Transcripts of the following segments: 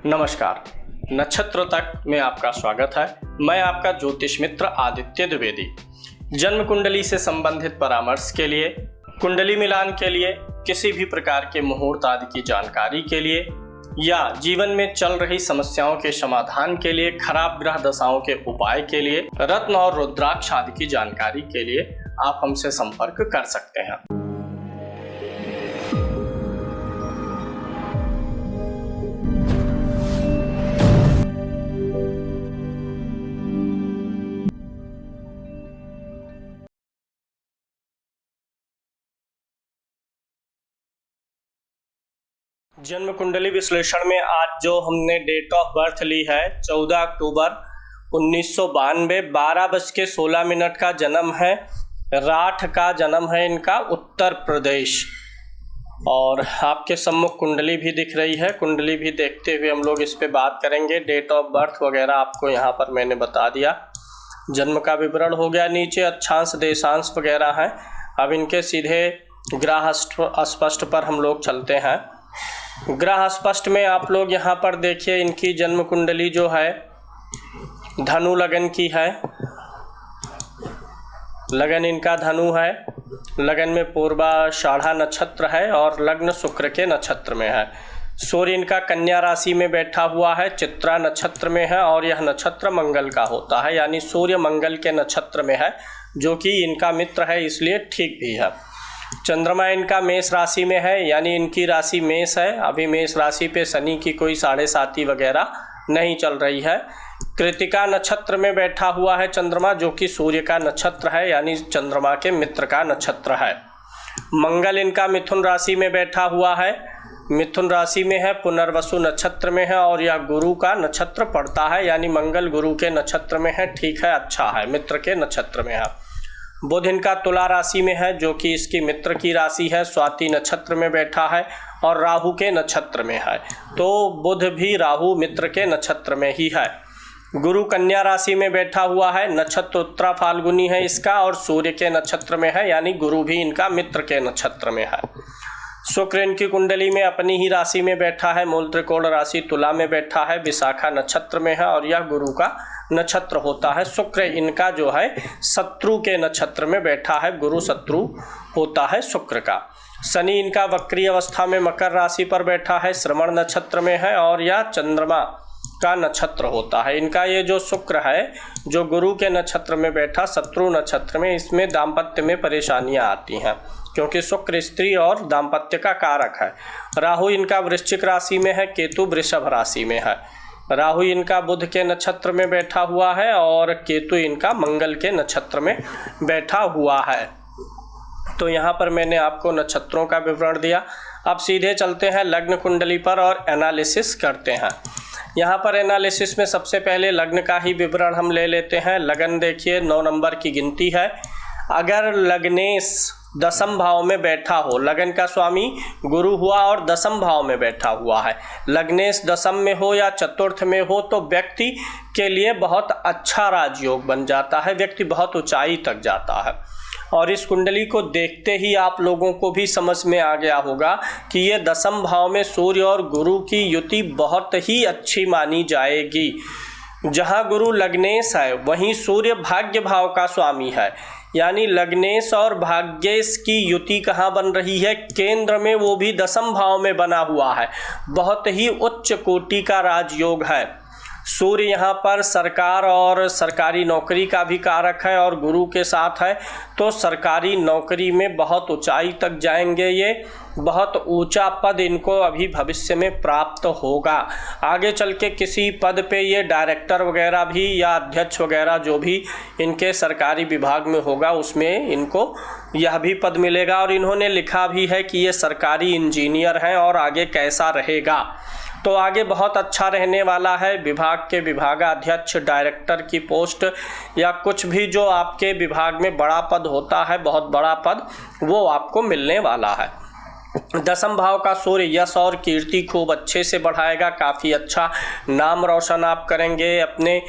नमस्कार। नक्षत्र तक में आपका स्वागत है। मैं आपका ज्योतिष मित्र आदित्य द्विवेदी। जन्म कुंडली से संबंधित परामर्श के लिए, कुंडली मिलान के लिए, किसी भी प्रकार के मुहूर्त आदि की जानकारी के लिए या जीवन में चल रही समस्याओं के समाधान के लिए, खराब ग्रह दशाओं के उपाय के लिए, रत्न और रुद्राक्ष आदि की जानकारी के लिए आप हमसे संपर्क कर सकते हैं। जन्म कुंडली विश्लेषण में आज जो हमने डेट ऑफ बर्थ ली है 14 अक्टूबर 1992, 12:16 का जन्म है। राठ का जन्म है इनका, उत्तर प्रदेश। और आपके सम्मुख कुंडली भी दिख रही है। कुंडली भी देखते हुए हम लोग इस पे बात करेंगे। डेट ऑफ बर्थ वगैरह आपको यहाँ पर मैंने बता दिया। जन्म का विवरण हो गया। नीचे अक्षांश देशांश वगैरह हैं। अब इनके सीधे ग्रह स्पष्ट पर हम लोग चलते हैं। ग्रह स्पष्ट में आप लोग यहाँ पर देखिए, इनकी जन्म कुंडली जो है धनु लगन की है। लगन इनका धनु है। लगन में पूर्वाषाढ़ा नक्षत्र है और लग्न शुक्र के नक्षत्र में है। सूर्य इनका कन्या राशि में बैठा हुआ है, चित्रा नक्षत्र में है और यह नक्षत्र मंगल का होता है, यानी सूर्य मंगल के नक्षत्र में है, जो कि इनका मित्र है, इसलिए ठीक भी है। चंद्रमा इनका मेष राशि में है, यानी इनकी राशि मेष है। अभी मेष राशि पे शनि की कोई 7.5 वगैरह नहीं चल रही है। कृतिका नक्षत्र में बैठा हुआ है चंद्रमा, जो कि सूर्य का नक्षत्र है, यानी चंद्रमा के मित्र का नक्षत्र है। मंगल इनका मिथुन राशि में बैठा हुआ है, मिथुन राशि में है, पुनर्वसु नक्षत्र में है और यह गुरु का नक्षत्र पड़ता है, यानी मंगल गुरु के नक्षत्र में है। ठीक है, अच्छा है, मित्र के नक्षत्र में है। बुध इनका तुला राशि में है, जो कि इसकी मित्र की राशि है, स्वाति नक्षत्र में बैठा है और राहु के नक्षत्र में है। तो बुध भी राहु मित्र के नक्षत्र में ही है। गुरु कन्या राशि में बैठा हुआ है, नक्षत्र उत्तरा फाल्गुनी है इसका और सूर्य के नक्षत्र में है, यानी गुरु भी इनका मित्र के नक्षत्र में है। शुक्र इनकी कुंडली में अपनी ही राशि में बैठा है, मूल त्रिकोण राशि तुला में बैठा है, विशाखा नक्षत्र में है और यह गुरु का नक्षत्र होता है। शुक्र इनका जो है शत्रु के नक्षत्र में बैठा है, गुरु शत्रु होता है शुक्र का। शनि इनका वक्री अवस्था में मकर राशि पर बैठा है, श्रवण नक्षत्र में है और यह चंद्रमा का नक्षत्र होता है। इनका ये जो शुक्र है, जो गुरु के नक्षत्र में बैठा शत्रु नक्षत्र में, इसमें दाम्पत्य में परेशानियां आती हैं, क्योंकि शुक्र स्त्री और दाम्पत्य का कारक है। राहु इनका वृश्चिक राशि में है, केतु वृषभ राशि में है। राहु इनका बुध के नक्षत्र में बैठा हुआ है और केतु इनका मंगल के नक्षत्र में बैठा हुआ है। तो यहाँ पर मैंने आपको नक्षत्रों का विवरण दिया। अब सीधे चलते हैं लग्न कुंडली पर और एनालिसिस करते हैं। यहाँ पर एनालिसिस में सबसे पहले लग्न का ही विवरण हम ले लेते हैं। लगन देखिए 9 नंबर की गिनती है। अगर लग्नेश दसम भाव में बैठा हो, लगन का स्वामी गुरु हुआ और दसम भाव में बैठा हुआ है, लग्नेश दसम में हो या चतुर्थ में हो, तो व्यक्ति के लिए बहुत अच्छा राजयोग बन जाता है, व्यक्ति बहुत ऊंचाई तक जाता है। और इस कुंडली को देखते ही आप लोगों को भी समझ में आ गया होगा कि ये दसम भाव में सूर्य और गुरु की युति बहुत ही अच्छी मानी जाएगी। जहाँ गुरु लग्नेश है, वहीं सूर्य भाग्य भाव का स्वामी है, यानी लग्नेश और भाग्येश की युति कहाँ बन रही है? केंद्र में, वो भी दसम भाव में बना हुआ है। बहुत ही उच्च कोटि का राजयोग है। सूर्य यहाँ पर सरकार और सरकारी नौकरी का भी कारक है और गुरु के साथ है, तो सरकारी नौकरी में बहुत ऊंचाई तक जाएंगे ये, बहुत ऊंचा पद इनको अभी भविष्य में प्राप्त होगा। आगे चल के किसी पद पे ये डायरेक्टर वगैरह भी या अध्यक्ष वगैरह जो भी इनके सरकारी विभाग में होगा, उसमें इनको यह भी पद मिलेगा। और इन्होंने लिखा भी है कि ये सरकारी इंजीनियर हैं और आगे कैसा रहेगा, तो आगे बहुत अच्छा रहने वाला है। विभाग के विभागाध्यक्ष, डायरेक्टर की पोस्ट या कुछ भी जो आपके विभाग में बड़ा पद होता है, बहुत बड़ा पद, वो आपको मिलने वाला है। दसम भाव का सूर्य यश और कीर्ति खूब अच्छे से बढ़ाएगा, काफ़ी अच्छा नाम रोशन आप करेंगे अपने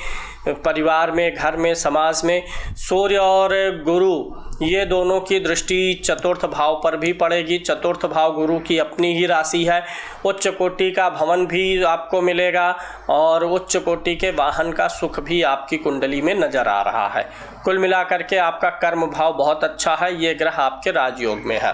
परिवार में, घर में, समाज में। सूर्य और गुरु ये दोनों की दृष्टि चतुर्थ भाव पर भी पड़ेगी। चतुर्थ भाव गुरु की अपनी ही राशि है। उच्च कोटि का भवन भी आपको मिलेगा और उच्च कोटि के वाहन का सुख भी आपकी कुंडली में नजर आ रहा है। कुल मिलाकर के आपका कर्म भाव बहुत अच्छा है। ये ग्रह आपके राजयोग में है।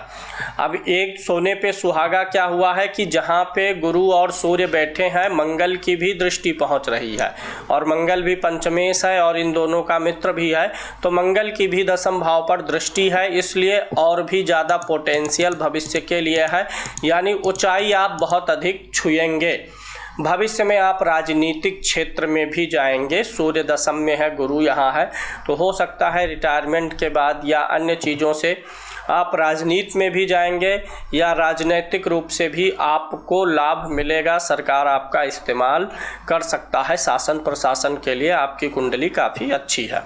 अब एक सोने पे सुहागा क्या हुआ है कि जहाँ पे गुरु और सूर्य बैठे हैं, मंगल की भी दृष्टि पहुँच रही है और मंगल भी पंचमेश है और इन दोनों का मित्र भी है, तो मंगल की भी दसम भाव पर दृष्टि है, इसलिए और भी ज़्यादा पोटेंशियल भविष्य के लिए है। यानी ऊंचाई आप बहुत अधिक छुएंगे। भविष्य में आप राजनीतिक क्षेत्र में भी जाएंगे। सूर्य दसम में है, गुरु यहाँ है, तो हो सकता है रिटायरमेंट के बाद या अन्य चीज़ों से आप राजनीति में भी जाएंगे या राजनीतिक रूप से भी आपको लाभ मिलेगा। सरकार आपका इस्तेमाल कर सकता है। शासन प्रशासन के लिए आपकी कुंडली काफ़ी अच्छी है।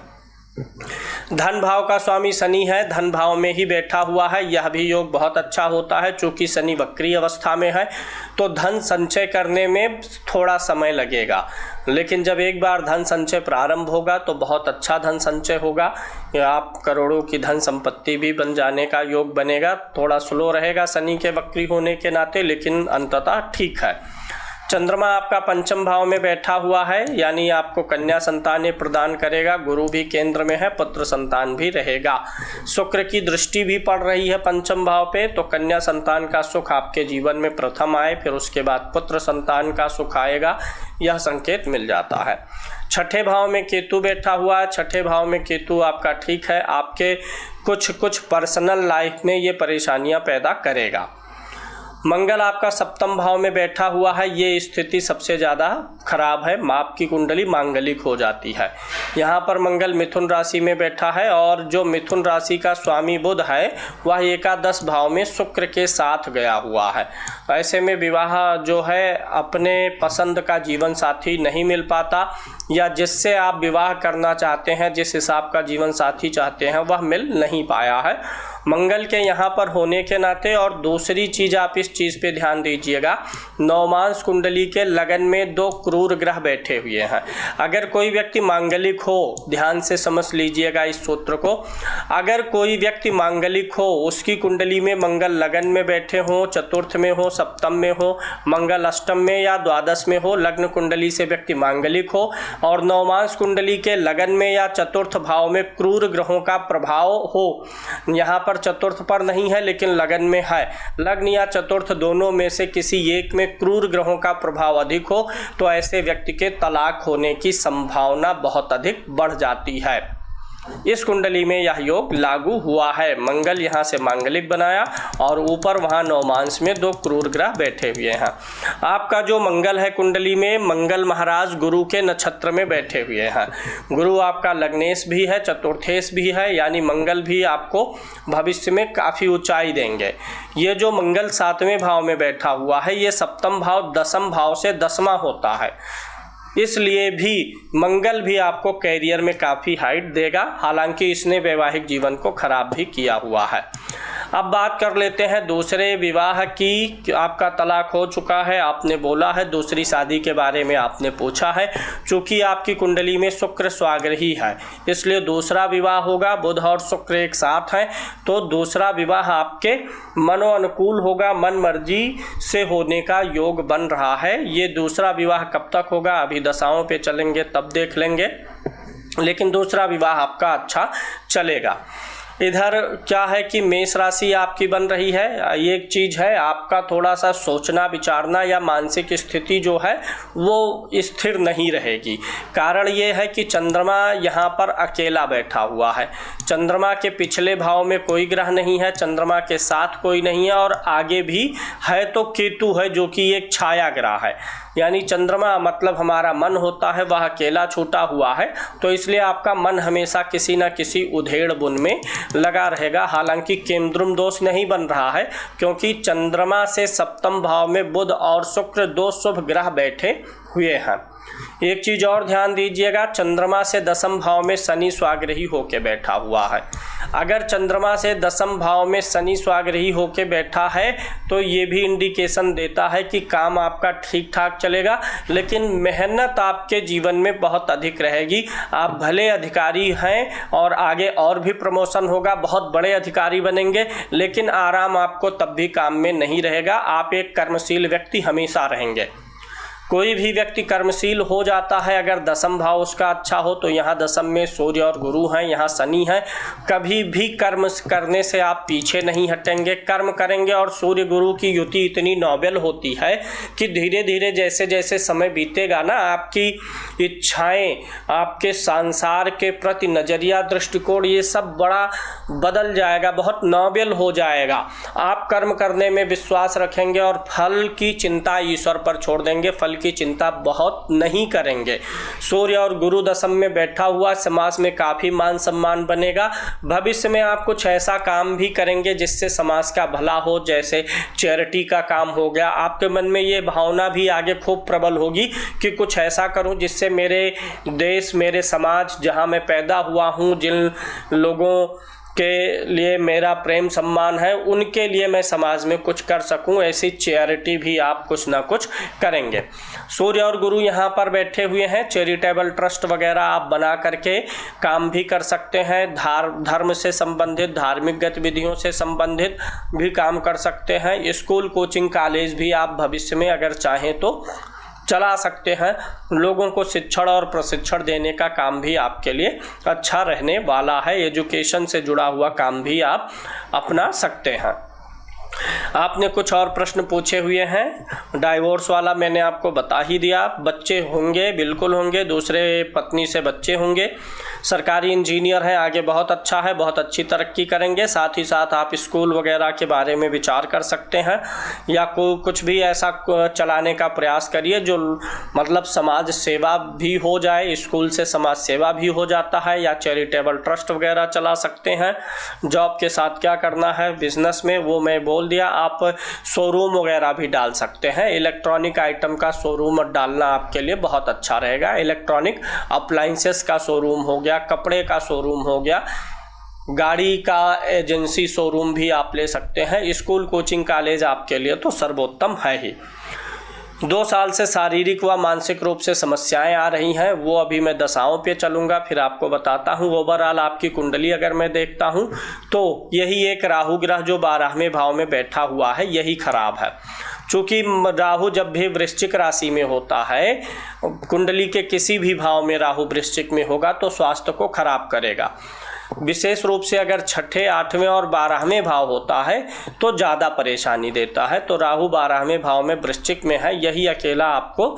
धन भाव का स्वामी शनि है, धन भाव में ही बैठा हुआ है। यह भी योग बहुत अच्छा होता है। चूँकि शनि वक्री अवस्था में है तो धन संचय करने में थोड़ा समय लगेगा, लेकिन जब एक बार धन संचय प्रारंभ होगा तो बहुत अच्छा धन संचय होगा। आप करोड़ों की धन संपत्ति भी बन जाने का योग बनेगा। थोड़ा स्लो रहेगा शनि के वक्री होने के नाते, लेकिन अंततः ठीक है। चंद्रमा आपका पंचम भाव में बैठा हुआ है, यानी आपको कन्या संतान प्रदान करेगा। गुरु भी केंद्र में है, पुत्र संतान भी रहेगा। शुक्र की दृष्टि भी पड़ रही है पंचम भाव पे, तो कन्या संतान का सुख आपके जीवन में प्रथम आए, फिर उसके बाद पुत्र संतान का सुख आएगा, यह संकेत मिल जाता है। छठे भाव में केतु बैठा हुआ है। छठे भाव में केतु आपका ठीक है। आपके कुछ पर्सनल लाइफ में ये परेशानियां पैदा करेगा। मंगल आपका सप्तम भाव में बैठा हुआ है। ये स्थिति सबसे ज़्यादा खराब है। आपकी कुंडली मांगलिक हो जाती है। यहाँ पर मंगल मिथुन राशि में बैठा है और जो मिथुन राशि का स्वामी बुध है वह एकादश भाव में शुक्र के साथ गया हुआ है। ऐसे में विवाह जो है अपने पसंद का जीवन साथी नहीं मिल पाता, या जिससे आप विवाह करना चाहते हैं, जिस हिसाब का जीवन साथी चाहते हैं, वह मिल नहीं पाया है मंगल के यहाँ पर होने के नाते। और दूसरी चीज़ आप इस चीज़ पे ध्यान दीजिएगा, नवमांश कुंडली के लगन में दो क्रूर ग्रह बैठे हुए हैं। अगर कोई व्यक्ति मांगलिक हो, ध्यान से समझ लीजिएगा इस सूत्र को, अगर कोई व्यक्ति मांगलिक हो, उसकी कुंडली में मंगल लगन में बैठे हों, चतुर्थ में हो, सप्तम में हो, मंगल अष्टम में या द्वादश में हो, लग्न कुंडली से व्यक्ति मांगलिक हो और नवमांश कुंडली के लगन में या चतुर्थ भाव में क्रूर ग्रहों का प्रभाव हो, यहाँ पर चतुर्थ पर नहीं है लेकिन लगन में है, लग्न या चतुर्थ दोनों में से किसी एक में क्रूर ग्रहों का प्रभाव अधिक हो, तो ऐसे व्यक्ति के तलाक होने की संभावना बहुत अधिक बढ़ जाती है। इस कुंडली में यह योग लागू हुआ है। मंगल यहाँ से मांगलिक बनाया और ऊपर वहाँ नवमांश में दो क्रूर ग्रह बैठे हुए हैं। आपका जो मंगल है कुंडली में, मंगल महाराज गुरु के नक्षत्र में बैठे हुए हैं। गुरु आपका लग्नेश भी है, चतुर्थेश भी है, यानी मंगल भी आपको भविष्य में काफ़ी ऊंचाई देंगे। ये जो मंगल सातवें भाव में बैठा हुआ है, ये सप्तम भाव दसम भाव से दसवां होता है, इसलिए भी मंगल भी आपको कैरियर में काफ़ी हाइट देगा। हालांकि इसने वैवाहिक जीवन को खराब भी किया हुआ है। अब बात कर लेते हैं दूसरे विवाह की। आपका तलाक हो चुका है, आपने बोला है, दूसरी शादी के बारे में आपने पूछा है। चूँकि आपकी कुंडली में शुक्र स्वाग्रही है, इसलिए दूसरा विवाह होगा। बुध और शुक्र एक साथ हैं, तो दूसरा विवाह आपके मनो अनुकूल होगा, मन मर्जी से होने का योग बन रहा है। ये दूसरा विवाह कब तक होगा, अभी दशाओं पे चलेंगे तब देख लेंगे, लेकिन दूसरा विवाह आपका अच्छा चलेगा। इधर क्या है कि मेष राशि आपकी बन रही है। एक चीज़ है, आपका थोड़ा सा सोचना विचारना या मानसिक स्थिति जो है वो स्थिर नहीं रहेगी। कारण ये है कि चंद्रमा यहाँ पर अकेला बैठा हुआ है। चंद्रमा के पिछले भाव में कोई ग्रह नहीं है, चंद्रमा के साथ कोई नहीं है, और आगे भी है तो केतु है जो कि एक छाया ग्रह है। यानी चंद्रमा मतलब हमारा मन होता है, वह अकेला छूटा हुआ है, तो इसलिए आपका मन हमेशा किसी न किसी उधेड़ बुन में लगा रहेगा। हालांकि केंद्रुम दोष नहीं बन रहा है, क्योंकि चंद्रमा से सप्तम भाव में बुध और शुक्र दो शुभ ग्रह बैठे हुए हैं। एक चीज़ और ध्यान दीजिएगा, चंद्रमा से दसम भाव में शनि स्वाग्रही होकर बैठा हुआ है। अगर चंद्रमा से दसम भाव में शनि स्वाग्रही होकर बैठा है तो ये भी इंडिकेशन देता है कि काम आपका ठीक ठाक चलेगा, लेकिन मेहनत आपके जीवन में बहुत अधिक रहेगी। आप भले अधिकारी हैं और आगे और भी प्रमोशन होगा, बहुत बड़े अधिकारी बनेंगे, लेकिन आराम आपको तब भी काम में नहीं रहेगा। आप एक कर्मशील व्यक्ति हमेशा रहेंगे। कोई भी व्यक्ति कर्मशील हो जाता है अगर दसम भाव उसका अच्छा हो, तो यहाँ दसम में सूर्य और गुरु हैं, यहाँ शनि है। कभी भी कर्म करने से आप पीछे नहीं हटेंगे, कर्म करेंगे। और सूर्य गुरु की युति इतनी नोबेल होती है कि धीरे धीरे जैसे जैसे समय बीतेगा ना, आपकी इच्छाएं, आपके संसार के प्रति नज़रिया, दृष्टिकोण, ये सब बड़ा बदल जाएगा, बहुत नोबेल हो जाएगा। आप कर्म करने में विश्वास रखेंगे और फल की चिंता ईश्वर पर छोड़ देंगे, फल की चिंता बहुत नहीं करेंगे। सूर्य और गुरु दशम में बैठा हुआ समाज में काफ़ी मान सम्मान बनेगा। भविष्य में आप कुछ ऐसा काम भी करेंगे जिससे समाज का भला हो, जैसे चैरिटी का काम हो गया। आपके मन में ये भावना भी आगे खूब प्रबल होगी कि कुछ ऐसा करूं जिससे मेरे देश, मेरे समाज, जहां मैं पैदा हुआ हूं, जिन लोगों के लिए मेरा प्रेम सम्मान है, उनके लिए मैं समाज में कुछ कर सकूं। ऐसी चैरिटी भी आप कुछ ना कुछ करेंगे। सूर्य और गुरु यहाँ पर बैठे हुए हैं। चैरिटेबल ट्रस्ट वगैरह आप बना करके काम भी कर सकते हैं। धर्म से संबंधित, धार्मिक गतिविधियों से संबंधित भी काम कर सकते हैं। स्कूल, कोचिंग, कॉलेज भी आप भविष्य में अगर चाहें तो चला सकते हैं। लोगों को शिक्षण और प्रशिक्षण देने का काम भी आपके लिए अच्छा रहने वाला है। एजुकेशन से जुड़ा हुआ काम भी आप अपना सकते हैं। आपने कुछ और प्रश्न पूछे हुए हैं। डाइवोर्स वाला मैंने आपको बता ही दिया। बच्चे होंगे, बिल्कुल होंगे, दूसरे पत्नी से बच्चे होंगे। सरकारी इंजीनियर हैं, आगे बहुत अच्छा है, बहुत अच्छी तरक्की करेंगे। साथ ही साथ आप स्कूल वगैरह के बारे में विचार कर सकते हैं, या कुछ भी ऐसा चलाने का प्रयास करिए जो मतलब समाज सेवा भी हो जाए। स्कूल से समाज सेवा भी हो जाता है, या चैरिटेबल ट्रस्ट वगैरह चला सकते हैं। जॉब के साथ क्या करना है बिजनेस में, वो मैं बोल दिया। आप शोरूम वगैरह भी डाल सकते हैं। इलेक्ट्रॉनिक आइटम का शोरूम डालना आपके लिए बहुत अच्छा रहेगा। इलेक्ट्रॉनिक अप्लाइंसेस का शोरूम हो गया, कपड़े का शोरूम हो गया, गाड़ी का एजेंसी शोरूम भी आप ले सकते हैं। स्कूल, कोचिंग, कॉलेज आपके लिए तो सर्वोत्तम है ही। 2 साल से शारीरिक व मानसिक रूप से समस्याएं आ रही हैं, वो अभी मैं दशाओं पे चलूँगा, फिर आपको बताता हूँ। ओवरऑल आपकी कुंडली अगर मैं देखता हूँ तो यही एक राहु ग्रह जो 12वें भाव में बैठा हुआ है, यही खराब है। चूँकि राहु जब भी वृश्चिक राशि में होता है, कुंडली के किसी भी भाव में राहु वृश्चिक में होगा तो स्वास्थ्य को खराब करेगा। विशेष रूप से अगर 6ठे, 8वें और 12वें भाव होता है तो ज़्यादा परेशानी देता है। तो राहु 12वें भाव में वृश्चिक में है, यही अकेला आपको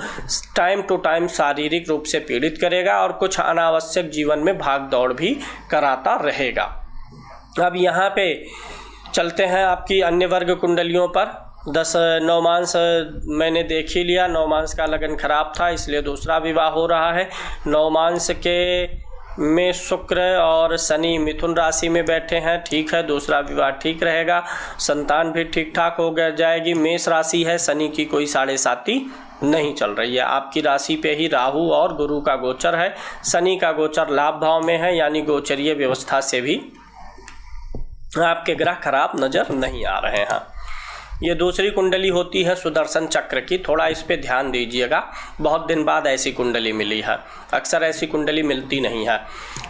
टाइम टू टाइम शारीरिक रूप से पीड़ित करेगा और कुछ अनावश्यक जीवन में भाग दौड़ भी कराता रहेगा। अब यहाँ पे चलते हैं आपकी अन्य वर्ग कुंडलियों पर। 10 नवमांश मैंने देख ही लिया। नवमांश का लगन खराब था, इसलिए दूसरा विवाह हो रहा है। नवमांश के में शुक्र और शनि मिथुन राशि में बैठे हैं, ठीक है, दूसरा विवाह ठीक रहेगा। संतान भी ठीक ठाक हो जाएगी। मेष राशि है, शनि की कोई 7.5 नहीं चल रही है। आपकी राशि पे ही राहु और गुरु का गोचर है। शनि का गोचर लाभ भाव में है, यानी गोचरीय व्यवस्था से भी आपके ग्रह खराब नजर नहीं आ रहे हैं। ये दूसरी कुंडली होती है सुदर्शन चक्र की, थोड़ा इस पे ध्यान दीजिएगा। बहुत दिन बाद ऐसी कुंडली मिली है, अक्सर ऐसी कुंडली मिलती नहीं है।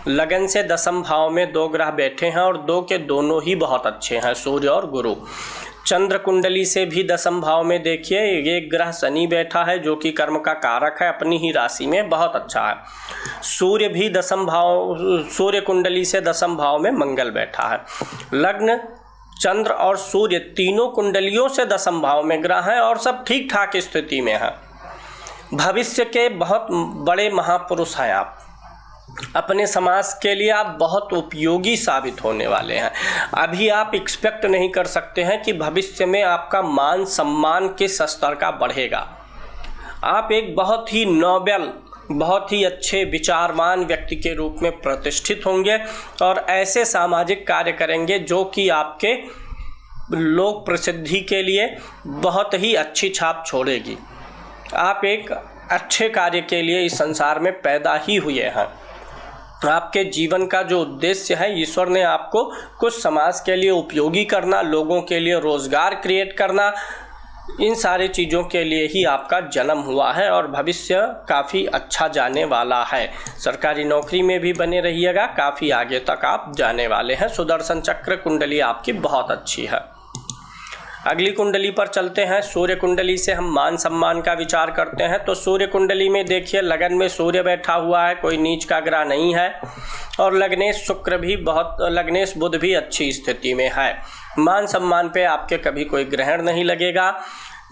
लगन से दसम भाव में 2 ग्रह बैठे हैं और 2 के दोनों ही बहुत अच्छे हैं, सूर्य और गुरु। चंद्र कुंडली से भी दसम भाव में देखिए एक ग्रह शनि बैठा है जो कि कर्म का कारक है, अपनी ही राशि में, बहुत अच्छा है। सूर्य भी दसम भाव, सूर्य कुंडली से दसम भाव में मंगल बैठा है। लग्न, चंद्र और सूर्य तीनों कुंडलियों से दसम भाव में ग्रह हैं और सब ठीक ठाक स्थिति में है। भविष्य के बहुत बड़े महापुरुष हैं आप। अपने समाज के लिए आप बहुत उपयोगी साबित होने वाले हैं। अभी आप एक्सपेक्ट नहीं कर सकते हैं कि भविष्य में आपका मान सम्मान किस स्तर का बढ़ेगा। आप एक बहुत ही नोबेल, बहुत ही अच्छे विचारवान व्यक्ति के रूप में प्रतिष्ठित होंगे और ऐसे सामाजिक कार्य करेंगे जो कि आपके लोक प्रसिद्धि के लिए बहुत ही अच्छी छाप छोड़ेगी। आप एक अच्छे कार्य के लिए इस संसार में पैदा ही हुए हैं। आपके जीवन का जो उद्देश्य है, ईश्वर ने आपको कुछ समाज के लिए उपयोगी करना, लोगों के लिए रोजगार क्रिएट करना, इन सारी चीज़ों के लिए ही आपका जन्म हुआ है और भविष्य काफ़ी अच्छा जाने वाला है। सरकारी नौकरी में भी बने रहिएगा, काफ़ी आगे तक आप जाने वाले हैं। सुदर्शन चक्र कुंडली आपकी बहुत अच्छी है। अगली कुंडली पर चलते हैं। सूर्य कुंडली से हम मान सम्मान का विचार करते हैं। तो सूर्य कुंडली में देखिए, लगन में सूर्य बैठा हुआ है, कोई नीच का ग्रह नहीं है, और लग्नेश शुक्र भी लग्नेश बुध भी अच्छी स्थिति में है। मान सम्मान पे आपके कभी कोई ग्रहण नहीं लगेगा।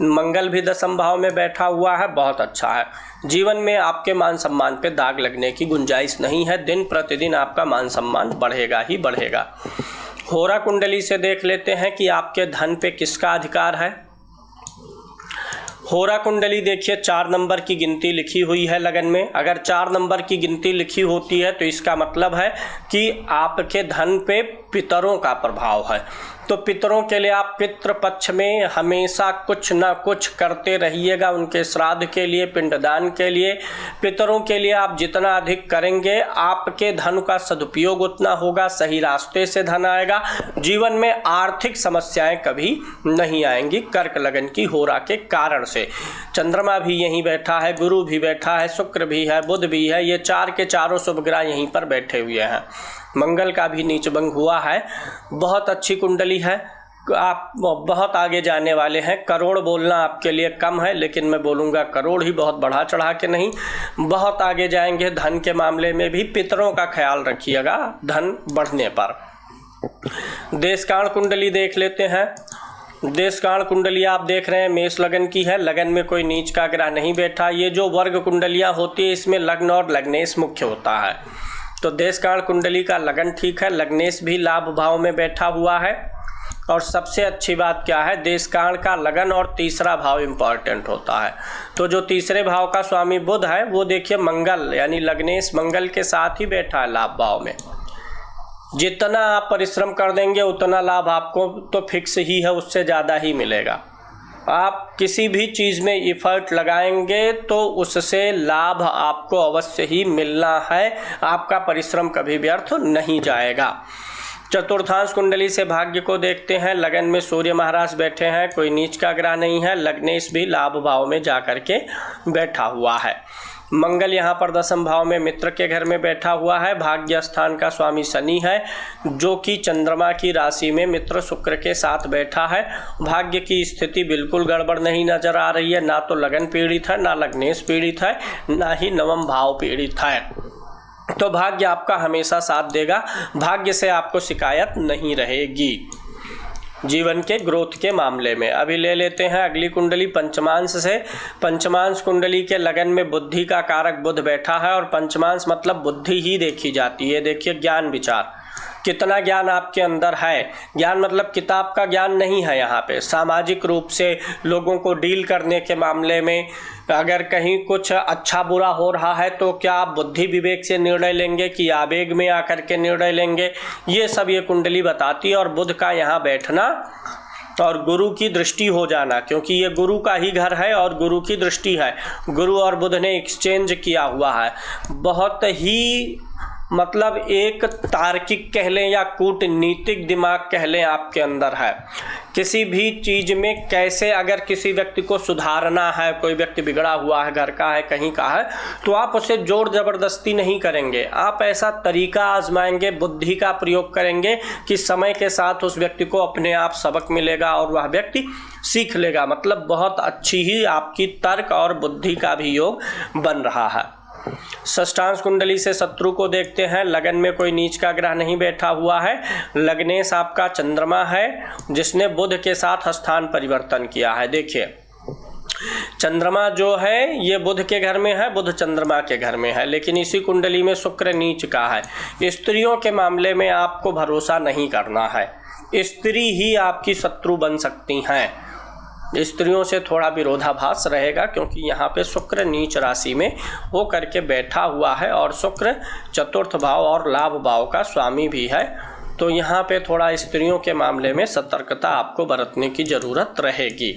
मंगल भी 10वें भाव में बैठा हुआ है, बहुत अच्छा है। जीवन में आपके मान सम्मान पे दाग लगने की गुंजाइश नहीं है। दिन प्रतिदिन आपका मान सम्मान बढ़ेगा ही बढ़ेगा। होरा कुंडली से देख लेते हैं कि आपके धन पे किसका अधिकार है। होरा कुंडली देखिए, 4 नंबर की गिनती लिखी हुई है लगन में। अगर 4 नंबर की गिनती लिखी होती है तो इसका मतलब है कि आपके धन पे पितरों का प्रभाव है। तो पितरों के लिए आप पितृ पक्ष में हमेशा कुछ ना कुछ करते रहिएगा। उनके श्राद्ध के लिए, पिंडदान के लिए, पितरों के लिए आप जितना अधिक करेंगे, आपके धन का सदुपयोग उतना होगा, सही रास्ते से धन आएगा। जीवन में आर्थिक समस्याएं कभी नहीं आएंगी कर्क लगन की होरा के कारण से। चंद्रमा भी यहीं बैठा है, गुरु भी बैठा है, शुक्र भी है, बुध भी है, ये 4 के चारों शुभ ग्रह यहीं पर बैठे हुए हैं। मंगल का भी नीचभंग हुआ है। बहुत अच्छी कुंडली है, आप बहुत आगे जाने वाले हैं। करोड़ बोलना आपके लिए कम है, लेकिन मैं बोलूँगा करोड़ ही, बहुत बढ़ा चढ़ा के नहीं। बहुत आगे जाएंगे। धन के मामले में भी पितरों का ख्याल रखिएगा धन बढ़ने पर। देशकाल कुंडली देख लेते हैं। देशकाल कुंडली आप देख रहे हैं मेष लगन की है। लगन में कोई नीच का ग्रह नहीं बैठा। ये जो वर्ग कुंडलियाँ होती है, इसमें लग्न और लग्नेश मुख्य होता है। तो देशकाल कुंडली का लगन ठीक है, लग्नेश भी लाभ भाव में बैठा हुआ है। और सबसे अच्छी बात क्या है, देशकाल का लगन और तीसरा भाव इंपॉर्टेंट होता है। तो जो तीसरे भाव का स्वामी बुध है, वो देखिए मंगल यानी लग्नेश मंगल के साथ ही बैठा है लाभ भाव में। जितना आप परिश्रम कर देंगे उतना लाभ आपको तो फिक्स ही है, उससे ज़्यादा ही मिलेगा। आप किसी भी चीज़ में एफर्ट लगाएंगे तो उससे लाभ आपको अवश्य ही मिलना है। आपका परिश्रम कभी व्यर्थ नहीं जाएगा। चतुर्थांश कुंडली से भाग्य को देखते हैं। लगन में सूर्य महाराज बैठे हैं, कोई नीच का ग्रह नहीं है। लग्नेश भी लाभ भाव में जाकर के बैठा हुआ है। मंगल यहाँ पर 10वें भाव में मित्र के घर में बैठा हुआ है। भाग्य स्थान का स्वामी शनि है, जो कि चंद्रमा की राशि में मित्र शुक्र के साथ बैठा है। भाग्य की स्थिति बिल्कुल गड़बड़ नहीं नजर आ रही है। ना तो लगन पीड़ित है, ना लग्नेश पीड़ित है, ना ही 9वां भाव पीड़ित है। तो भाग्य आपका हमेशा साथ देगा। भाग्य से आपको शिकायत नहीं रहेगी जीवन के ग्रोथ के मामले में। अभी ले लेते हैं अगली कुंडली पंचमांश से। पंचमांश कुंडली के लगन में बुद्धि का कारक बुध बैठा है, और पंचमांश मतलब बुद्धि ही देखी जाती है। देखिए, ज्ञान विचार, कितना ज्ञान आपके अंदर है। ज्ञान मतलब किताब का ज्ञान नहीं है यहाँ पे। सामाजिक रूप से लोगों को डील करने के मामले में अगर कहीं कुछ अच्छा बुरा हो रहा है तो क्या आप बुद्धि विवेक से निर्णय लेंगे कि आवेग में आकर के निर्णय लेंगे, ये सब ये कुंडली बताती है। और बुध का यहाँ बैठना और गुरु की दृष्टि हो जाना, क्योंकि ये गुरु का ही घर है और गुरु की दृष्टि है। गुरु और बुध ने एक्सचेंज किया हुआ है। बहुत ही मतलब एक तार्किक कह लें या कूटनीतिक दिमाग कह लें आपके अंदर है। किसी भी चीज़ में कैसे अगर किसी व्यक्ति को सुधारना है, कोई व्यक्ति बिगड़ा हुआ है, घर का है, कहीं का है, तो आप उसे जोर ज़बरदस्ती नहीं करेंगे। आप ऐसा तरीका आजमाएंगे, बुद्धि का प्रयोग करेंगे कि समय के साथ उस व्यक्ति को अपने आप सबक मिलेगा और वह व्यक्ति सीख लेगा। मतलब बहुत अच्छी ही आपकी तर्क और बुद्धि का भी योग बन रहा है। षष्ठांश कुंडली से शत्रु को देखते हैं। लगन में कोई नीच का ग्रह नहीं बैठा हुआ है। लग्नेश आपका चंद्रमा है, जिसने बुध के साथ स्थान परिवर्तन किया है। देखिए, चंद्रमा जो है ये बुध के घर में है, बुध चंद्रमा के घर में है, लेकिन इसी कुंडली में शुक्र नीच का है। स्त्रियों के मामले में आपको भरोसा नहीं करना है। स्त्री ही आपकी शत्रु बन सकती हैं। स्त्रियों से थोड़ा विरोधाभास रहेगा, क्योंकि यहाँ पे शुक्र नीच राशि में वो करके बैठा हुआ है और शुक्र चतुर्थ भाव और लाभ भाव का स्वामी भी है। तो यहाँ पे थोड़ा स्त्रियों के मामले में सतर्कता आपको बरतने की ज़रूरत रहेगी।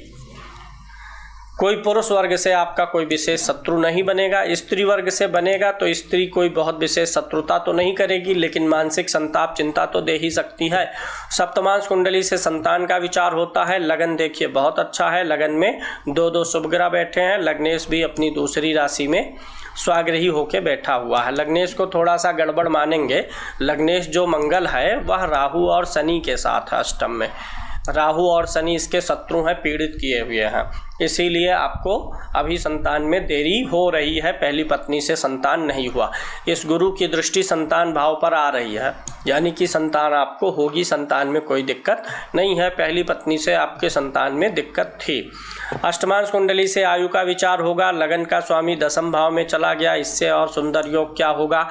कोई पुरुष वर्ग से आपका कोई विशेष शत्रु नहीं बनेगा। स्त्री वर्ग से बनेगा तो स्त्री कोई बहुत विशेष शत्रुता तो नहीं करेगी, लेकिन मानसिक संताप चिंता तो दे ही सकती है। सप्तमांश कुंडली से संतान का विचार होता है। लगन देखिए बहुत अच्छा है, लगन में 2 शुभ ग्रह बैठे हैं। लग्नेश भी अपनी दूसरी राशि में स्वाग्रही होके बैठा हुआ है। लग्नेश को थोड़ा सा गड़बड़ मानेंगे। लग्नेश जो मंगल है वह राहु और शनि के साथ है, अष्टम में। राहु और शनि इसके शत्रु हैं, पीड़ित किए हुए हैं, इसीलिए आपको अभी संतान में देरी हो रही है। पहली पत्नी से संतान नहीं हुआ। इस गुरु की दृष्टि संतान भाव पर आ रही है, यानी कि संतान आपको होगी, संतान में कोई दिक्कत नहीं है। पहली पत्नी से आपके संतान में दिक्कत थी। अष्टमांश कुंडली से आयु का विचार होगा। लगन का स्वामी 10वें भाव में चला गया, इससे और सुंदर योग क्या होगा।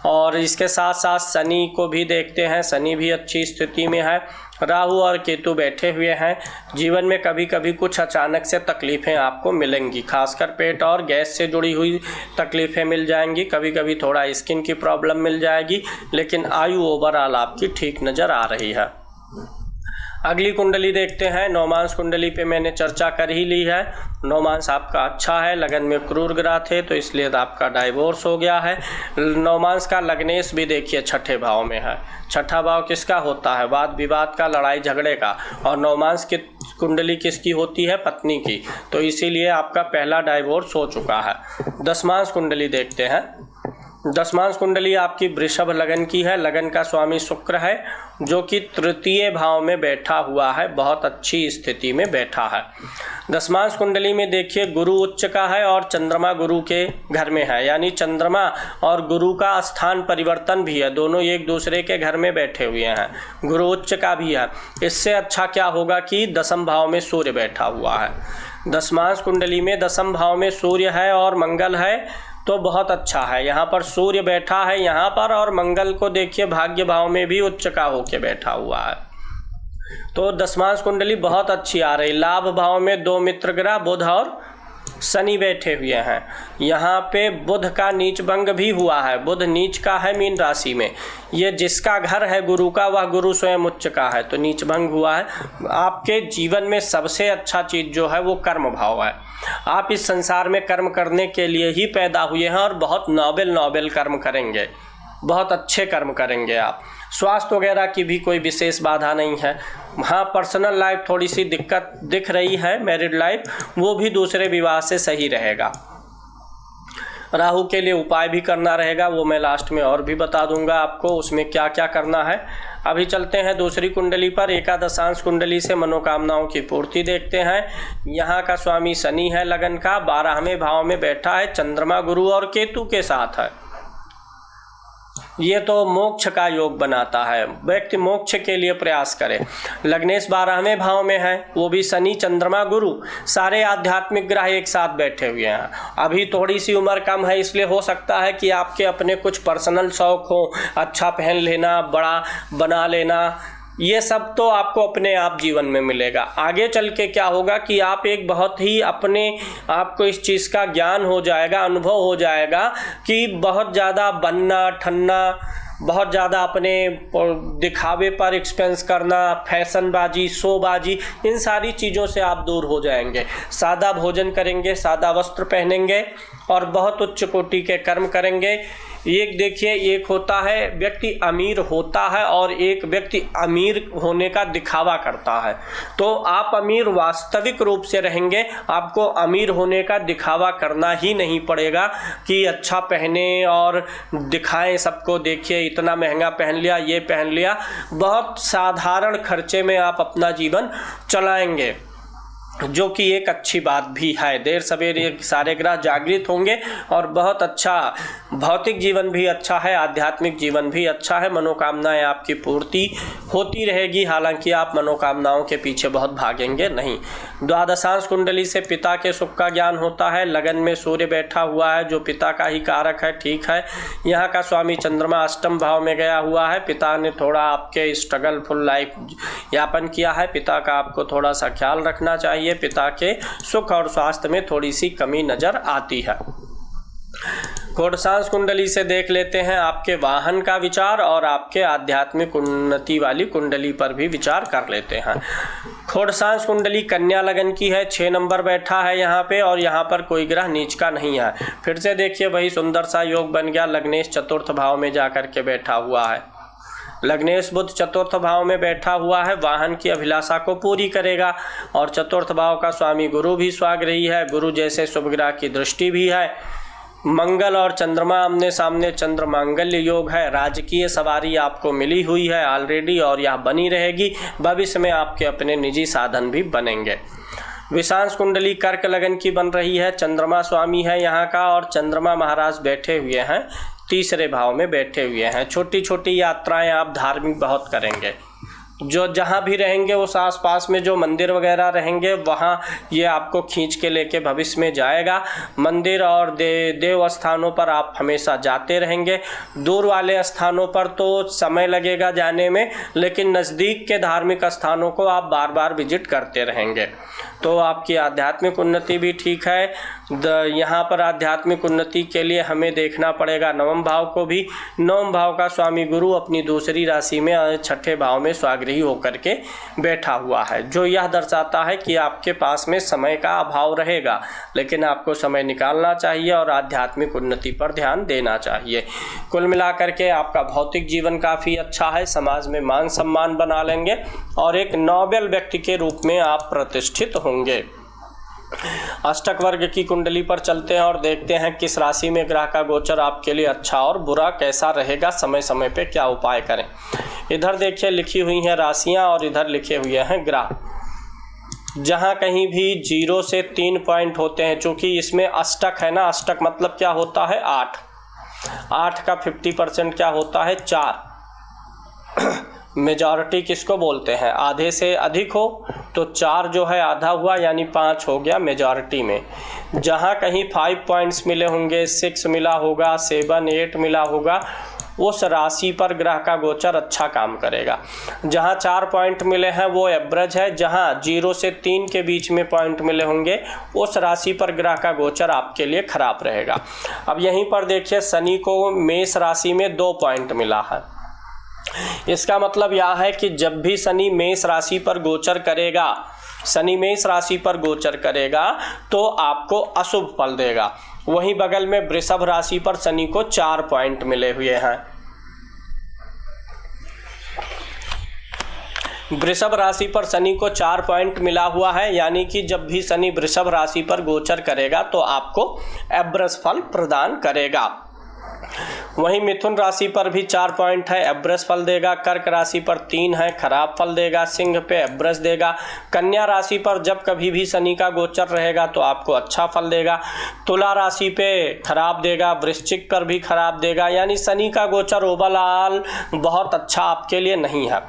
और इसके साथ साथ शनि को भी देखते हैं, शनि भी अच्छी स्थिति में है। राहु और केतु बैठे हुए हैं। जीवन में कभी कभी कुछ अचानक से तकलीफ़ें आपको मिलेंगी, खासकर पेट और गैस से जुड़ी हुई तकलीफ़ें मिल जाएंगी। कभी कभी थोड़ा स्किन की प्रॉब्लम मिल जाएगी, लेकिन आयु ओवरऑल आपकी ठीक नज़र आ रही है। अगली कुंडली देखते हैं। नौमांश कुंडली पे मैंने चर्चा कर ही ली है। नौमांश आपका अच्छा है, लगन में क्रूर ग्रह थे तो इसलिए आपका डाइवोर्स हो गया है। नौमांश का लग्नेश भी देखिए 6ठे भाव में है। 6ठा भाव किसका होता है? वाद विवाद का, लड़ाई झगड़े का। और नौमांश की कुंडली किसकी होती है? पत्नी की। तो इसीलिए आपका पहला डाइवोर्स हो चुका है। दसमांश कुंडली देखते हैं। दसमांश कुंडली आपकी वृषभ लगन की है। लगन का स्वामी शुक्र है, जो कि तृतीय भाव में बैठा हुआ है, बहुत अच्छी स्थिति में बैठा है। दसमांश कुंडली में देखिए गुरु उच्च का है और चंद्रमा गुरु के घर में है, यानी चंद्रमा और गुरु का स्थान परिवर्तन भी है। दोनों एक दूसरे के घर में बैठे हुए हैं। गुरु उच्च का भी है। इससे अच्छा क्या होगा कि 10वें भाव में सूर्य बैठा हुआ है। दसमांश कुंडली में 10वें भाव में सूर्य है और मंगल है, तो बहुत अच्छा है। यहाँ पर सूर्य बैठा है यहाँ पर, और मंगल को देखिए भाग्य भाव में भी उच्च का होके बैठा हुआ है। तो दसमांश कुंडली बहुत अच्छी आ रही। लाभ भाव में 2 मित्र ग्रह बुध और शनि बैठे हुए हैं। यहाँ पे बुध का नीच भंग भी हुआ है। बुध नीच का है मीन राशि में। ये जिसका घर है गुरु का, वह गुरु स्वयं उच्च का है, तो नीच भंग हुआ है। आपके जीवन में सबसे अच्छा चीज़ जो है वो कर्म भाव है। आप इस संसार में कर्म करने के लिए ही पैदा हुए हैं और बहुत नोबेल कर्म करेंगे, बहुत अच्छे कर्म करेंगे आप। स्वास्थ्य वगैरह की भी कोई विशेष बाधा नहीं है। हाँ, पर्सनल लाइफ थोड़ी सी दिक्कत दिख रही है, मैरिड लाइफ, वो भी दूसरे विवाह से सही रहेगा। राहु के लिए उपाय भी करना रहेगा, वो मैं लास्ट में और भी बता दूंगा आपको उसमें क्या क्या करना है। अभी चलते हैं दूसरी कुंडली पर। एकादशांश कुंडली से मनोकामनाओं की पूर्ति देखते हैं। यहाँ का स्वामी शनि है लगन का, 12वें भाव में बैठा है, चंद्रमा गुरु और केतु के साथ है। ये तो मोक्ष का योग बनाता है। व्यक्ति मोक्ष के लिए प्रयास करे। लग्नेश 12वें भाव में है, वो भी शनि चंद्रमा गुरु, सारे आध्यात्मिक ग्रह एक साथ बैठे हुए हैं। अभी थोड़ी सी उम्र कम है, इसलिए हो सकता है कि आपके अपने कुछ पर्सनल शौक हो, अच्छा पहन लेना, बड़ा बना लेना, ये सब तो आपको अपने आप जीवन में मिलेगा। आगे चल के क्या होगा कि आप एक बहुत ही अपने आपको इस चीज़ का ज्ञान हो जाएगा, अनुभव हो जाएगा कि बहुत ज़्यादा बनना ठन्ना, बहुत ज़्यादा अपने दिखावे पर एक्सपेंस करना, फैशनबाजी, शोबाजी, इन सारी चीज़ों से आप दूर हो जाएंगे। सादा भोजन करेंगे, सादा वस्त्र पहनेंगे और बहुत उच्च कोटि के कर्म करेंगे। एक देखिए, एक होता है व्यक्ति अमीर होता है और एक व्यक्ति अमीर होने का दिखावा करता है। तो आप अमीर वास्तविक रूप से रहेंगे, आपको अमीर होने का दिखावा करना ही नहीं पड़ेगा कि अच्छा पहने और दिखाएं सबको, देखिए इतना महंगा पहन लिया, ये पहन लिया। बहुत साधारण खर्चे में आप अपना जीवन चलाएंगे, जो कि एक अच्छी बात भी है। देर सवेरे सारे ग्रह जागृत होंगे और बहुत अच्छा भौतिक जीवन भी अच्छा है, आध्यात्मिक जीवन भी अच्छा है। मनोकामनाएं आपकी पूर्ति होती रहेगी, हालांकि आप मनोकामनाओं के पीछे बहुत भागेंगे नहीं। द्वादशांश कुंडली से पिता के सुख का ज्ञान होता है। लगन में सूर्य बैठा हुआ है, जो पिता का ही कारक है, ठीक है। यहाँ का स्वामी चंद्रमा अष्टम भाव में गया हुआ है। पिता ने थोड़ा आपके स्ट्रगलफुल लाइफ यापन किया है, पिता का आपको थोड़ा सा ख्याल रखना चाहिए। पिता के सुख और स्वास्थ्य में थोड़ी सी कमी नजर आती है। खोडसांस कुंडली से देख लेते हैं आपके वाहन का विचार और आपके आध्यात्मिक उन्नति वाली कुंडली पर भी विचार कर लेते हैं। खोडसांस कुंडली कन्या लगन की है, 6 नंबर बैठा है यहाँ पे और यहाँ पर कोई ग्रह नीच का नहीं है। फिर से देखिए वही सुंदर सा योग बन गया, लग्नेश चतुर्थ भाव में जाकर के बैठा हुआ है। लग्नेश बुध चतुर्थ भाव में बैठा हुआ है, वाहन की अभिलाषा को पूरी करेगा और चतुर्थ भाव का स्वामी गुरु भी स्वाग्रही है, गुरु जैसे शुभ ग्रह की दृष्टि भी है। मंगल और चंद्रमा आमने सामने, चंद्र मांगल्य योग है। राजकीय सवारी आपको मिली हुई है ऑलरेडी और यह बनी रहेगी, भविष्य में आपके अपने निजी साधन भी बनेंगे। विषांश कुंडली कर्क लगन की बन रही है, चंद्रमा स्वामी है यहाँ का और चंद्रमा महाराज बैठे हुए हैं, तीसरे भाव में बैठे हुए हैं। छोटी छोटी यात्राएं आप धार्मिक बहुत करेंगे, जो जहाँ भी रहेंगे उस आसपास में जो मंदिर वगैरह रहेंगे वहाँ ये आपको खींच के लेके भविष्य में जाएगा। मंदिर और देव स्थानों पर आप हमेशा जाते रहेंगे। दूर वाले स्थानों पर तो समय लगेगा जाने में, लेकिन नज़दीक के धार्मिक स्थानों को आप बार बार विजिट करते रहेंगे तो आपकी आध्यात्मिक उन्नति भी ठीक है। यहाँ पर आध्यात्मिक उन्नति के लिए हमें देखना पड़ेगा नवम भाव को भी। नवम भाव का स्वामी गुरु अपनी दूसरी राशि में छठे भाव में स्वाग्रही होकर के बैठा हुआ है, जो यह दर्शाता है कि आपके पास में समय का अभाव रहेगा, लेकिन आपको समय निकालना चाहिए और आध्यात्मिक उन्नति पर ध्यान देना चाहिए। कुल मिलाकर के आपका भौतिक जीवन काफ़ी अच्छा है, समाज में मान सम्मान बना लेंगे और एक नोबेल व्यक्ति के रूप में आप प्रतिष्ठित होंगे। अष्टक वर्ग की कुंडली पर चलते हैं और देखते हैं किस राशि में ग्रह का गोचर आपके लिए अच्छा और बुरा कैसा रहेगा, समय समय पे क्या उपाय करें। इधर देखिए लिखी हुई हैं राशियां और इधर लिखे हुए हैं ग्रह। जहां कहीं भी 0 से 3 पॉइंट होते हैं, चूंकि इसमें अष्टक है ना, अष्टक मतलब क्या होता है 8, 8 का 50% क्या होता है 4। मेजॉरिटी किसको बोलते हैं, आधे से अधिक हो तो 4 जो है आधा हुआ यानी 5 हो गया मेजॉरिटी में। जहाँ कहीं 5 पॉइंट्स मिले होंगे, 6 मिला होगा, 7, 8 मिला होगा, उस राशि पर ग्रह का गोचर अच्छा काम करेगा। जहाँ 4 पॉइंट मिले हैं वो एवरेज है, जहाँ 0 से 3 के बीच में पॉइंट मिले होंगे उस राशि पर ग्रह का गोचर आपके लिए खराब रहेगा। अब यहीं पर देखिए शनि को मेष राशि में 2 पॉइंट मिला है। इसका मतलब यह है कि जब भी शनि मेष राशि पर गोचर करेगा, शनि मेष राशि पर गोचर करेगा तो आपको अशुभ फल देगा। वहीं बगल में वृषभ राशि पर शनि को 4 पॉइंट मिले हुए हैं। वृषभ राशि पर शनि को 4 पॉइंट मिला हुआ है, यानी कि जब भी शनि वृषभ राशि पर गोचर करेगा तो आपको एवरेज फल प्रदान करेगा। वहीं मिथुन राशि पर भी 4 पॉइंट है, एवरेज फल देगा। कर्क राशि पर 3 है, खराब फल देगा। सिंह पे एवरेज देगा। कन्या राशि पर जब कभी भी शनि का गोचर रहेगा तो आपको अच्छा फल देगा। तुला राशि पे खराब देगा, वृश्चिक पर भी खराब देगा, यानी शनि का गोचर ओवरऑल बहुत अच्छा आपके लिए नहीं है।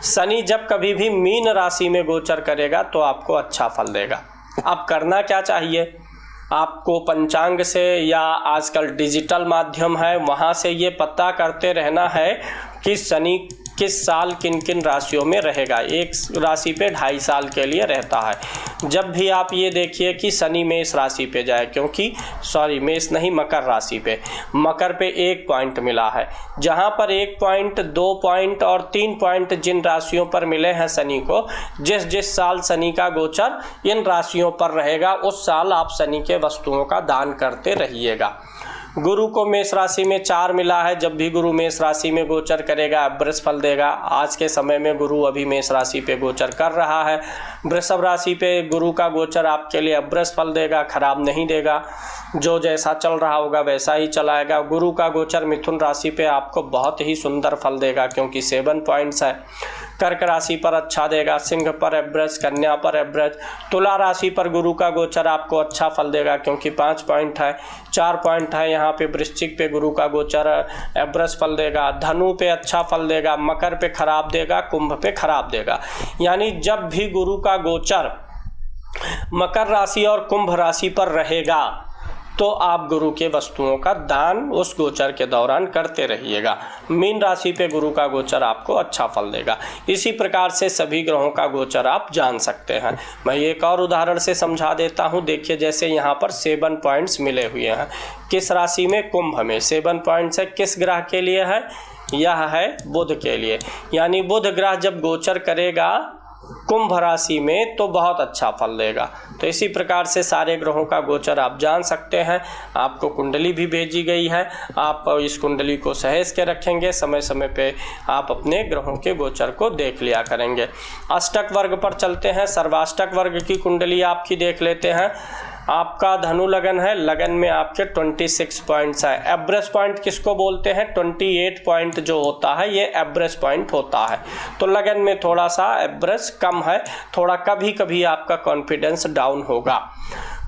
शनि जब कभी भी मीन राशि में गोचर करेगा तो आपको अच्छा फल देगा। अब करना क्या चाहिए, आपको पंचांग से या आजकल डिजिटल माध्यम है वहाँ से ये पता करते रहना है कि शनि किस साल किन किन राशियों में रहेगा। एक राशि पे 2.5 साल के लिए रहता है। जब भी आप ये देखिए कि शनि मेष राशि पे जाए, क्योंकि मेष नहीं मकर राशि पे, मकर पे 1 पॉइंट मिला है। जहाँ पर 1 पॉइंट, 2 पॉइंट और 3 पॉइंट जिन राशियों पर मिले हैं शनि को, जिस साल शनि का गोचर इन राशियों पर रहेगा उस साल आप शनि के वस्तुओं का दान करते रहिएगा। गुरु को मेष राशि में 4 मिला है, जब भी गुरु मेष राशि में गोचर करेगा एवरेज फल देगा। आज के समय में गुरु अभी मेष राशि पे गोचर कर रहा है। वृषभ राशि पे गुरु का गोचर आपके लिए एवरेज फल देगा, खराब नहीं देगा। जो जैसा चल रहा होगा वैसा ही चलाएगा। गुरु का गोचर मिथुन राशि पे आपको बहुत ही सुंदर फल देगा, क्योंकि 7 पॉइंट्स है। कर्क राशि पर अच्छा देगा, सिंह पर एवरेज, कन्या पर एवरेज। तुला राशि पर गुरु का गोचर आपको अच्छा फल देगा, क्योंकि 5 पॉइंट है। 4 पॉइंट है यहाँ पे। वृश्चिक पे गुरु का गोचर एवरेज फल देगा। धनु पे अच्छा फल देगा, मकर पे खराब देगा, कुंभ पे खराब देगा। यानी जब भी गुरु का गोचर मकर राशि और कुंभ राशि पर रहेगा तो आप गुरु के वस्तुओं का दान उस गोचर के दौरान करते रहिएगा। मीन राशि पे गुरु का गोचर आपको अच्छा फल देगा। इसी प्रकार से सभी ग्रहों का गोचर आप जान सकते हैं। मैं एक और उदाहरण से समझा देता हूँ। देखिए, जैसे यहाँ पर 7 पॉइंट्स मिले हुए हैं। किस राशि में? कुंभ में। 7 पॉइंट्स है किस ग्रह के लिए है? यह है बुध के लिए। यानी बुध ग्रह जब गोचर करेगा कुंभ राशि में तो बहुत अच्छा फल देगा। तो इसी प्रकार से सारे ग्रहों का गोचर आप जान सकते हैं। आपको कुंडली भी भेजी गई है, आप इस कुंडली को सहेज के रखेंगे, समय समय पे आप अपने ग्रहों के गोचर को देख लिया करेंगे। अष्टक वर्ग पर चलते हैं। सर्वाष्टक वर्ग की कुंडली आपकी देख लेते हैं। आपका धनु लगन है, लगन में आपके 26 पॉइंट्स है। एवरेज पॉइंट किसको बोलते हैं? 28 पॉइंट जो होता है ये एवरेज पॉइंट होता है। तो लगन में थोड़ा सा एवरेज कम है, थोड़ा कभी कभी आपका कॉन्फिडेंस डाउन होगा।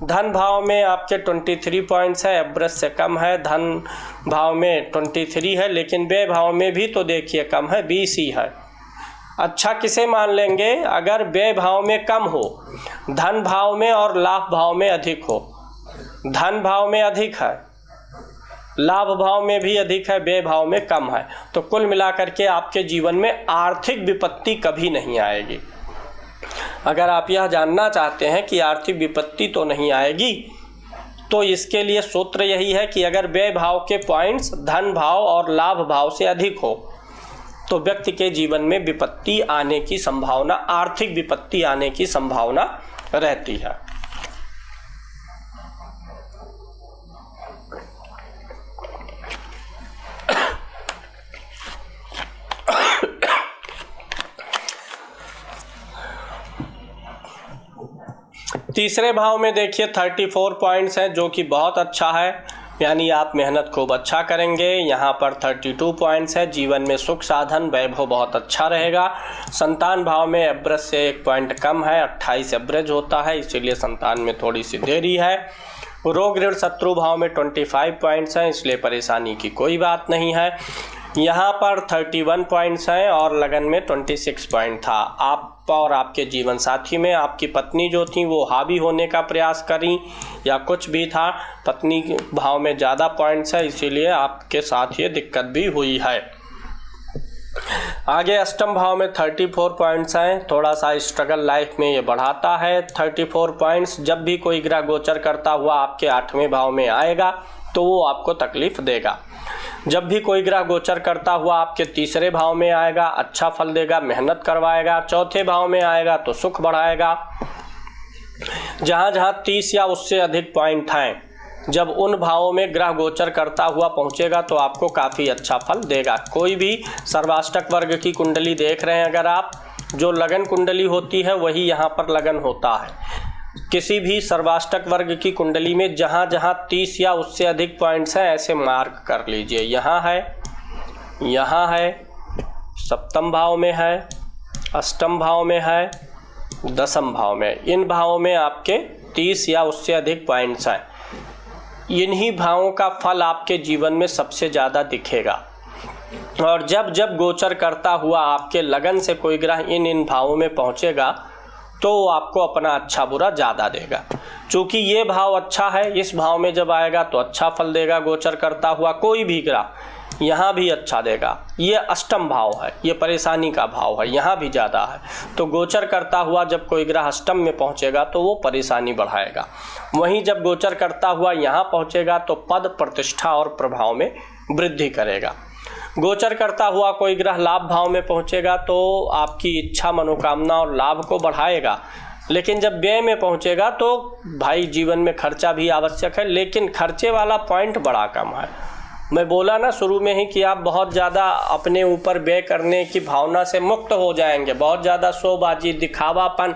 धन भाव में आपके 23 पॉइंट्स है, एवरेज से कम है। धन भाव में 23 है, लेकिन व्यय भाव में भी तो देखिए कम है, 20 ही है। अच्छा किसे मान लेंगे? अगर व्यय भाव में कम हो, धन भाव में और लाभ भाव में अधिक हो। धन भाव में अधिक है, लाभ भाव में भी अधिक है, व्यय भाव में कम है, तो कुल मिलाकर के आपके जीवन में आर्थिक विपत्ति कभी नहीं आएगी। अगर आप यह जानना चाहते हैं कि आर्थिक विपत्ति तो नहीं आएगी, तो इसके लिए सूत्र यही है कि अगर व्यय भाव के पॉइंट्स धन भाव और लाभ भाव से अधिक हो तो व्यक्ति के जीवन में विपत्ति आने की संभावना, आर्थिक विपत्ति आने की संभावना रहती है। तीसरे भाव में देखिए 34 पॉइंट्स हैं, जो कि बहुत अच्छा है, यानी आप मेहनत खूब अच्छा करेंगे। यहाँ पर 32 पॉइंट्स है, जीवन में सुख साधन वैभव बहुत अच्छा रहेगा। संतान भाव में एवरेज से 1 पॉइंट कम है, 28 एवरेज होता है, इसीलिए संतान में थोड़ी सी देरी है। रोग ऋण शत्रु भाव में 25 पॉइंट्स हैं, इसलिए परेशानी की कोई बात नहीं है। यहाँ पर 31 पॉइंट्स हैं और लगन में 26 पॉइंट था। आप और आपके जीवन साथी में आपकी पत्नी जो थी वो हावी होने का प्रयास करी या कुछ भी था, पत्नी भाव में ज़्यादा पॉइंट्स है, इसीलिए आपके साथ ये दिक्कत भी हुई है। आगे अष्टम भाव में 34 पॉइंट्स हैं, थोड़ा सा स्ट्रगल लाइफ में ये बढ़ाता है। 34 पॉइंट्स जब भी कोई ग्रह गोचर करता हुआ आपके 8वें भाव में आएगा तो वो आपको तकलीफ देगा। जब भी कोई ग्रह गोचर करता हुआ आपके 3रे भाव में आएगा, अच्छा फल देगा, मेहनत करवाएगा। 4थे भाव में आएगा तो सुख बढ़ाएगा। जहाँ जहाँ 30 या उससे अधिक पॉइंट हैं, जब उन भावों में ग्रह गोचर करता हुआ पहुँचेगा तो आपको काफ़ी अच्छा फल देगा। कोई भी सर्वाष्टक वर्ग की कुंडली देख रहे हैं अगर आप, जो लगन कुंडली होती है वही यहाँ पर लगन होता है। किसी भी सर्वाष्टक वर्ग की कुंडली में जहाँ जहाँ 30 या उससे अधिक पॉइंट्स हैं ऐसे मार्क कर लीजिए। यहाँ है, यहाँ है, सप्तम भाव में है, अष्टम भाव में है, दसम भाव में। इन भावों में आपके 30 या उससे अधिक पॉइंट्स हैं। इन्हीं भावों का फल आपके जीवन में सबसे ज़्यादा दिखेगा। और जब जब गोचर करता हुआ आपके लगन से कोई ग्रह इन भावों में पहुँचेगा तो आपको अपना अच्छा बुरा ज़्यादा देगा। चूँकि ये भाव अच्छा है, इस भाव में जब आएगा तो अच्छा फल देगा गोचर करता हुआ कोई भी ग्रह, यहाँ भी अच्छा देगा। ये अष्टम भाव है, ये परेशानी का भाव है, यहाँ भी ज़्यादा है। तो गोचर करता हुआ जब कोई ग्रह अष्टम में पहुँचेगा तो वो परेशानी बढ़ाएगा। वहीं जब गोचर करता हुआ यहाँ पहुँचेगा तो पद, प्रतिष्ठा और प्रभाव में वृद्धि करेगा। गोचर करता हुआ कोई ग्रह लाभ भाव में पहुँचेगा तो आपकी इच्छा, मनोकामना और लाभ को बढ़ाएगा। लेकिन जब व्यय में पहुँचेगा तो भाई जीवन में खर्चा भी आवश्यक है, लेकिन खर्चे वाला पॉइंट बड़ा कम है। मैं बोला ना शुरू में ही कि आप बहुत ज़्यादा अपने ऊपर व्यय करने की भावना से मुक्त हो जाएंगे। बहुत ज़्यादा शोबाजी, दिखावापन,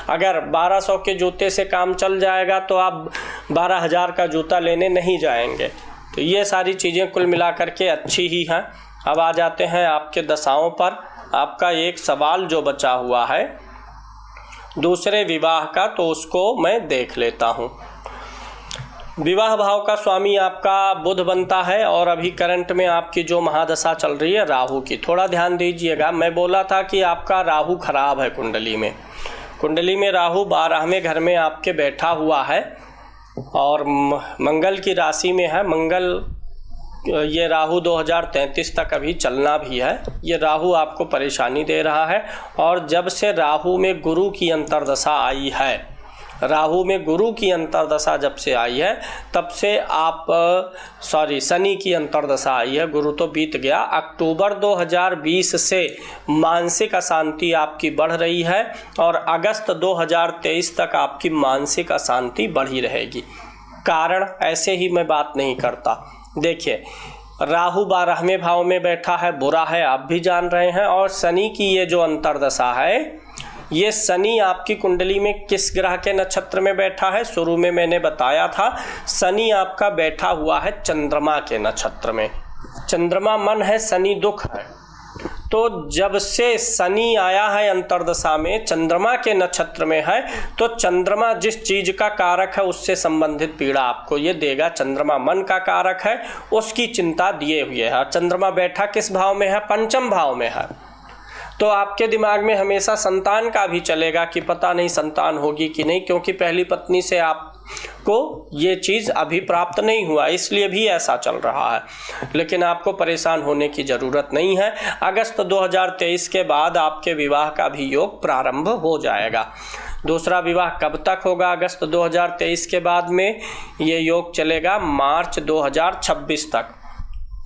अगर 1200 के जूते से काम चल जाएगा तो आप 12,000 का जूता लेने नहीं जाएंगे। तो ये सारी चीज़ें कुल मिलाकर के अच्छी ही हैं। अब आ जाते हैं आपके दशाओं पर। आपका एक सवाल जो बचा हुआ है दूसरे विवाह का, तो उसको मैं देख लेता हूँ। विवाह भाव का स्वामी आपका बुध बनता है और अभी करंट में आपकी जो महादशा चल रही है राहु की, थोड़ा ध्यान दीजिएगा। मैं बोला था कि आपका राहु खराब है कुंडली में। कुंडली में राहु 12वें घर में आपके बैठा हुआ है और मंगल की राशि में है। मंगल ये राहु 2033 तक अभी चलना भी है। ये राहु आपको परेशानी दे रहा है। और जब से राहु में गुरु की अंतर्दशा आई है, राहु में गुरु की अंतर्दशा जब से आई है तब से आप शनि की अंतर्दशा आई है, गुरु तो बीत गया। अक्टूबर 2020 से मानसिक अशांति आपकी बढ़ रही है और अगस्त 2023 तक आपकी मानसिक अशांति बढ़ी रहेगी। कारण ऐसे ही मैं बात नहीं करता। देखिए, राहु 12वें भाव में बैठा है, बुरा है, आप भी जान रहे हैं। और शनि की ये जो अंतर्दशा है, ये शनि आपकी कुंडली में किस ग्रह के नक्षत्र में बैठा है? शुरू में मैंने बताया था, शनि आपका बैठा हुआ है चंद्रमा के नक्षत्र में। चंद्रमा मन है, शनि दुख है। तो जब से शनि आया है अंतर्दशा में, चंद्रमा के नक्षत्र में है, तो चंद्रमा जिस चीज का कारक है उससे संबंधित पीड़ा आपको ये देगा। चंद्रमा मन का कारक है, उसकी चिंता दिए हुए है। चंद्रमा बैठा किस भाव में है? पंचम भाव में है। तो आपके दिमाग में हमेशा संतान का भी चलेगा कि पता नहीं संतान होगी कि नहीं, क्योंकि पहली पत्नी से आपको ये चीज़ अभी प्राप्त नहीं हुआ, इसलिए भी ऐसा चल रहा है। लेकिन आपको परेशान होने की ज़रूरत नहीं है। अगस्त 2023 के बाद आपके विवाह का भी योग प्रारंभ हो जाएगा। दूसरा विवाह कब तक होगा? अगस्त 2023 के बाद में ये योग चलेगा मार्च 2026 तक।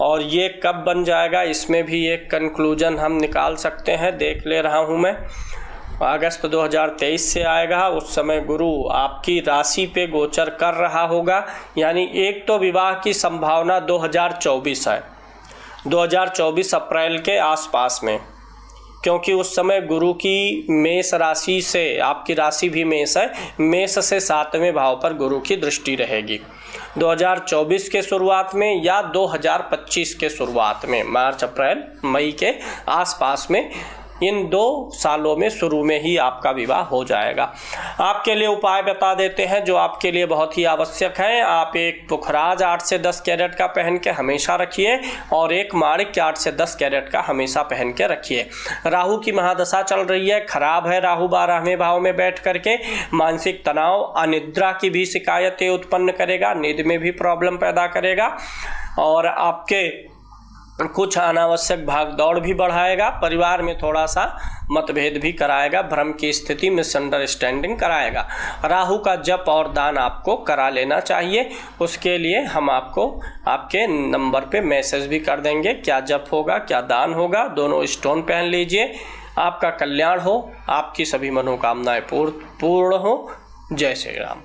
और ये कब बन जाएगा, इसमें भी एक कंक्लूजन हम निकाल सकते हैं। देख ले रहा हूँ मैं, अगस्त 2023 से आएगा। उस समय गुरु आपकी राशि पे गोचर कर रहा होगा, यानी एक तो विवाह की संभावना 2024 है, 2024 अप्रैल के आसपास में, क्योंकि उस समय गुरु की मेष राशि से, आपकी राशि भी मेष है, मेष से 7वें भाव पर गुरु की दृष्टि रहेगी। 2024 के शुरुआत में या 2025 के शुरुआत में, मार्च अप्रैल मई के आसपास में, इन 2 सालों में शुरू में ही आपका विवाह हो जाएगा। आपके लिए उपाय बता देते हैं जो आपके लिए बहुत ही आवश्यक है। आप एक पुखराज 8 से 10 कैरेट का पहन के हमेशा रखिए और एक माणिक्य 8 से 10 कैरेट का हमेशा पहन के रखिए। राहु की महादशा चल रही है, खराब है। राहु 12वें भाव में बैठ करके मानसिक तनाव, अनिद्रा की भी शिकायतें उत्पन्न करेगा, नींद में भी प्रॉब्लम पैदा करेगा और आपके कुछ अनावश्यक भागदौड़ भी बढ़ाएगा। परिवार में थोड़ा सा मतभेद भी कराएगा, भ्रम की स्थिति, मिसअंडरस्टैंडिंग कराएगा। राहु का जप और दान आपको करा लेना चाहिए। उसके लिए हम आपको आपके नंबर पे मैसेज भी कर देंगे, क्या जप होगा, क्या दान होगा। दोनों स्टोन पहन लीजिए। आपका कल्याण हो, आपकी सभी मनोकामनाएं पूर्ण हो। जय श्री राम।